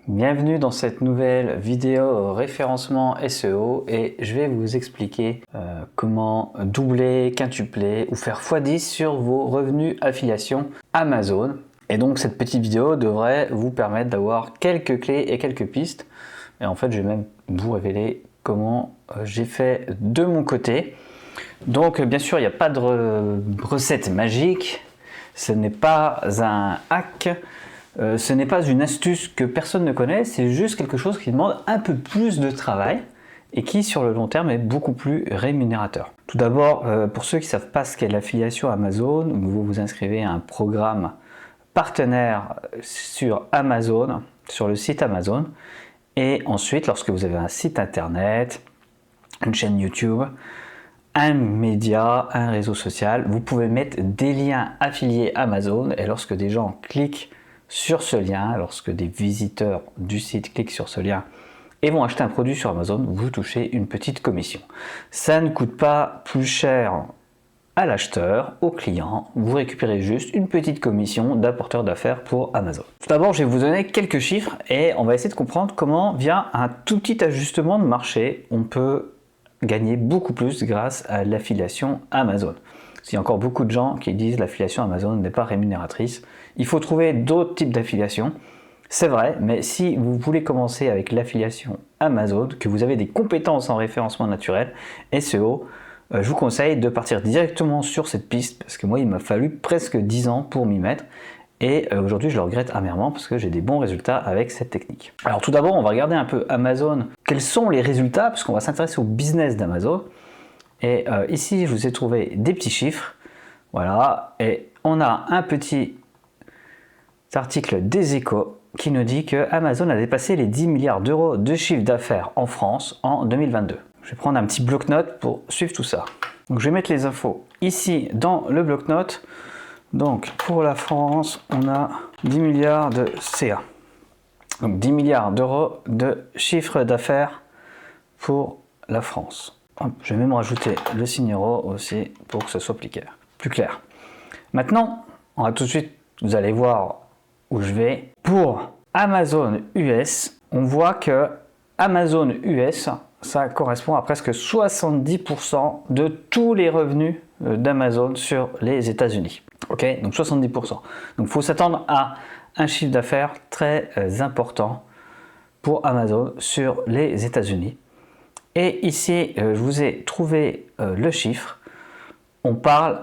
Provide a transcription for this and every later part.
Bienvenue dans cette nouvelle vidéo référencement SEO et je vais vous expliquer comment doubler, quintupler ou faire x10 sur vos revenus affiliation Amazon. Et donc cette petite vidéo devrait vous permettre d'avoir quelques clés et quelques pistes. Et en fait je vais même vous révéler comment j'ai fait de mon côté. Donc bien sûr il n'y a pas de recette magique, ce n'est pas un hack. Ce n'est pas une astuce que personne ne connaît, c'est juste quelque chose qui demande un peu plus de travail et qui sur le long terme est beaucoup plus rémunérateur. Tout d'abord, pour ceux qui ne savent pas ce qu'est l'affiliation Amazon, vous vous inscrivez à un programme partenaire sur Amazon, sur le site Amazon, et ensuite lorsque vous avez un site internet, une chaîne YouTube, un média, un réseau social, vous pouvez mettre des liens affiliés Amazon et lorsque des gens cliquent sur ce lien, lorsque des visiteurs du site cliquent sur ce lien et vont acheter un produit sur Amazon, vous touchez une petite commission. Ça ne coûte pas plus cher à l'acheteur, au client, vous récupérez juste une petite commission d'apporteur d'affaires pour Amazon. Tout d'abord, je vais vous donner quelques chiffres et on va essayer de comprendre comment, via un tout petit ajustement de marché, on peut gagner beaucoup plus grâce à l'affiliation Amazon. Il y a encore beaucoup de gens qui disent l'affiliation Amazon n'est pas rémunératrice. Il faut trouver d'autres types d'affiliation. C'est vrai, mais si vous voulez commencer avec l'affiliation Amazon, que vous avez des compétences en référencement naturel, SEO, je vous conseille de partir directement sur cette piste parce que moi il m'a fallu presque 10 ans pour m'y mettre et aujourd'hui je le regrette amèrement parce que j'ai des bons résultats avec cette technique. Alors tout d'abord on va regarder un peu Amazon, quels sont les résultats parce qu'on va s'intéresser au business d'Amazon. Et ici, je vous ai trouvé des petits chiffres. Voilà. Et on a un petit article des Échos qui nous dit que Amazon a dépassé les 10 milliards d'euros de chiffre d'affaires en France en 2022. Je vais prendre un petit bloc-notes pour suivre tout ça. Donc, je vais mettre les infos ici dans le bloc-notes. Donc, pour la France, on a 10 milliards de CA. Donc, 10 milliards d'euros de chiffre d'affaires pour la France. Je vais même rajouter le signe euro aussi pour que ce soit plus clair. Maintenant, on va tout de suite, vous allez voir où je vais. Pour Amazon US, on voit que Amazon US, ça correspond à presque 70% de tous les revenus d'Amazon sur les États-Unis. Ok, donc 70%. Donc il faut s'attendre à un chiffre d'affaires très important pour Amazon sur les États-Unis. Et ici, je vous ai trouvé le chiffre. On parle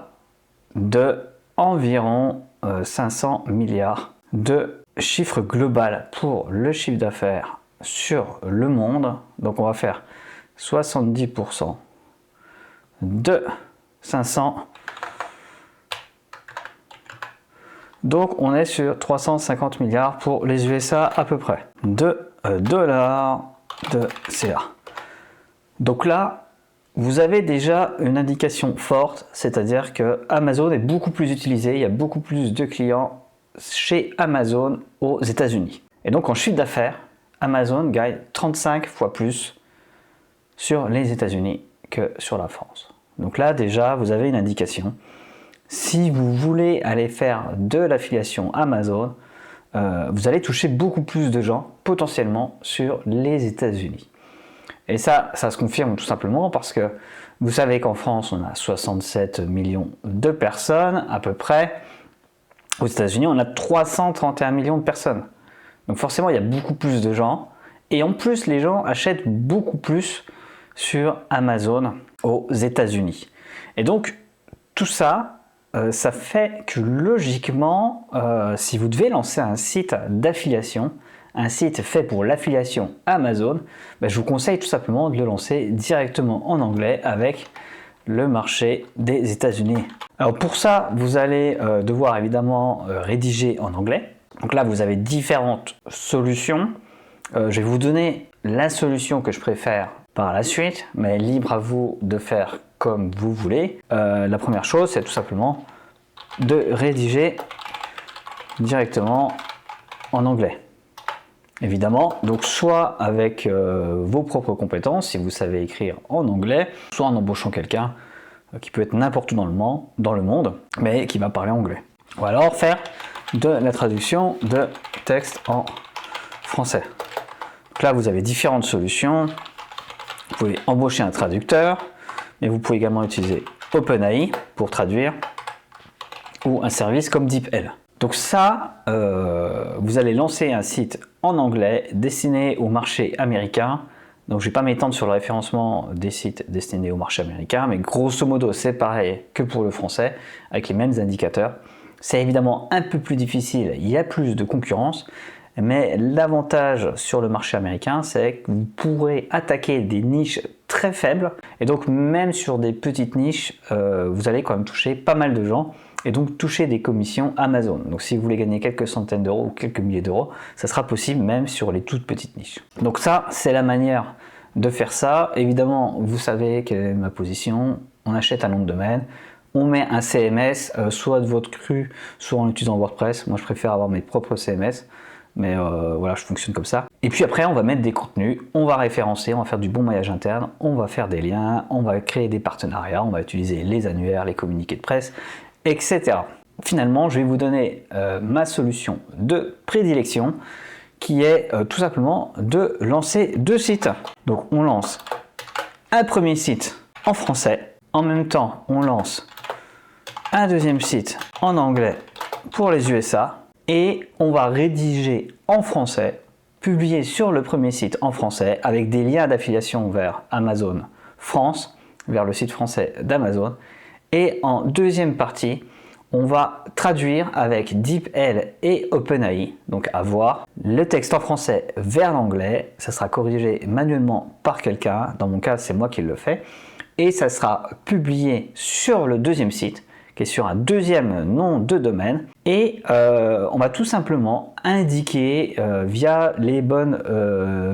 de environ 500 milliards de chiffre global pour le chiffre d'affaires sur le monde. Donc on va faire 70% de 500. Donc on est sur 350 milliards pour les USA à peu près de dollars de CA. Donc là, vous avez déjà une indication forte, c'est-à-dire que Amazon est beaucoup plus utilisé, il y a beaucoup plus de clients chez Amazon aux États-Unis. Et donc en chiffre d'affaires, Amazon gagne 35 fois plus sur les États-Unis que sur la France. Donc là déjà, vous avez une indication. Si vous voulez aller faire de l'affiliation Amazon, vous allez toucher beaucoup plus de gens potentiellement sur les États-Unis. Et ça se confirme tout simplement parce que vous savez qu'en France, on a 67 millions de personnes à peu près. Aux États-Unis, on a 331 millions de personnes. Donc forcément, il y a beaucoup plus de gens. Et en plus, les gens achètent beaucoup plus sur Amazon aux États-Unis. Et donc, tout ça, ça fait que logiquement, si vous devez lancer un site d'affiliation, un site fait pour l'affiliation Amazon, je vous conseille tout simplement de le lancer directement en anglais avec le marché des États-Unis. Alors pour ça, vous allez devoir évidemment rédiger en anglais. Donc là, vous avez différentes solutions. Je vais vous donner la solution que je préfère par la suite, mais libre à vous de faire comme vous voulez. La première chose, c'est tout simplement de rédiger directement en anglais. Évidemment, donc soit avec vos propres compétences, si vous savez écrire en anglais, soit en embauchant quelqu'un qui peut être n'importe où dans le monde, mais qui va parler anglais. Ou alors faire de la traduction de texte en français. Donc là, vous avez différentes solutions. Vous pouvez embaucher un traducteur, mais vous pouvez également utiliser OpenAI pour traduire ou un service comme DeepL. Donc ça, vous allez lancer un site en anglais destiné au marché américain. Donc je ne vais pas m'étendre sur le référencement des sites destinés au marché américain, mais grosso modo c'est pareil que pour le français, avec les mêmes indicateurs. C'est évidemment un peu plus difficile, il y a plus de concurrence, mais l'avantage sur le marché américain, c'est que vous pourrez attaquer des niches très faibles, et donc même sur des petites niches, vous allez quand même toucher pas mal de gens, et donc toucher des commissions Amazon. Donc si vous voulez gagner quelques centaines d'euros ou quelques milliers d'euros, ça sera possible même sur les toutes petites niches. Donc ça, c'est la manière de faire ça. Évidemment, vous savez quelle est ma position. On achète un nom de domaine, on met un CMS, soit de votre cru, soit en utilisant WordPress. Moi, je préfère avoir mes propres CMS. Mais voilà, je fonctionne comme ça. Et puis après, on va mettre des contenus, on va référencer, on va faire du bon maillage interne, on va faire des liens, on va créer des partenariats, on va utiliser les annuaires, les communiqués de presse, etc. Finalement, je vais vous donner ma solution de prédilection qui est tout simplement de lancer 2 sites. Donc on lance un premier site en français, en même temps on lance un deuxième site en anglais pour les USA et on va rédiger en français, publier sur le premier site en français avec des liens d'affiliation vers Amazon France, vers le site français d'Amazon. Et en deuxième partie, on va traduire avec DeepL et OpenAI, donc à voir, le texte en français vers l'anglais. Ça sera corrigé manuellement par quelqu'un, dans mon cas c'est moi qui le fais, et ça sera publié sur le deuxième site, qui est sur un deuxième nom de domaine, et on va tout simplement indiquer via les bonnes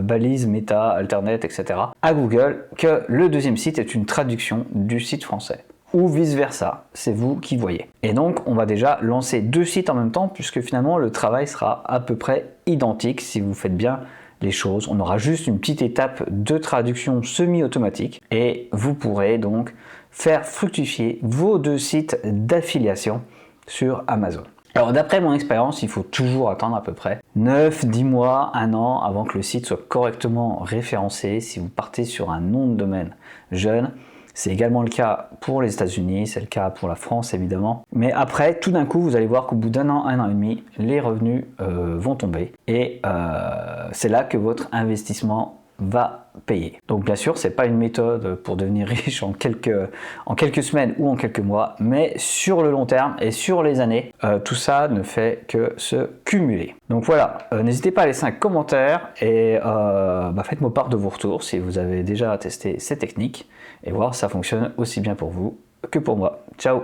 balises méta, alternate, etc. à Google que le deuxième site est une traduction du site français. Ou vice versa, c'est vous qui voyez. Et donc on va déjà lancer 2 sites en même temps puisque finalement le travail sera à peu près identique si vous faites bien les choses. On aura juste une petite étape de traduction semi-automatique et vous pourrez donc faire fructifier vos 2 sites d'affiliation sur Amazon. Alors d'après mon expérience, il faut toujours attendre à peu près 9, 10 mois, 1 an avant que le site soit correctement référencé si vous partez sur un nom de domaine jeune. C'est également le cas pour les États-Unis, c'est le cas pour la France évidemment. Mais après, tout d'un coup, vous allez voir qu'au bout d'1 an, 1 an et demi, les revenus vont tomber. Et c'est là que votre investissement va payer. Donc bien sûr, c'est pas une méthode pour devenir riche en quelques semaines ou en quelques mois, mais sur le long terme et sur les années, tout ça ne fait que se cumuler. Donc voilà, n'hésitez pas à laisser un commentaire et faites-moi part de vos retours si vous avez déjà testé ces techniques et voir si ça fonctionne aussi bien pour vous que pour moi. Ciao!